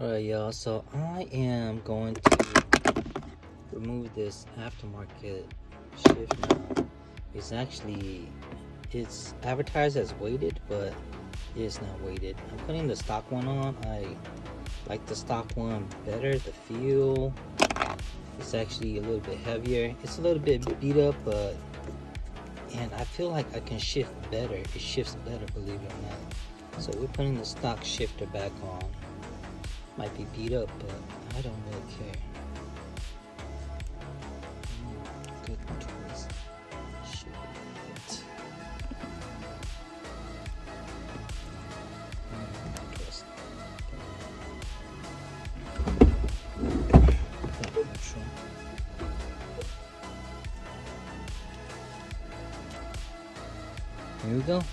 Alright, y'all, so I am going to remove this aftermarket shift now. It's advertised as weighted, but it is not weighted. I'm putting the stock one on. I like the stock one better. The feel, it's actually a little bit heavier. It's a little bit beat up, and I feel like I can shift better. It shifts better, believe it or not. So we're putting the stock shifter back on. Might be beat up, but I don't really care. Good twist. Twist. Here we go.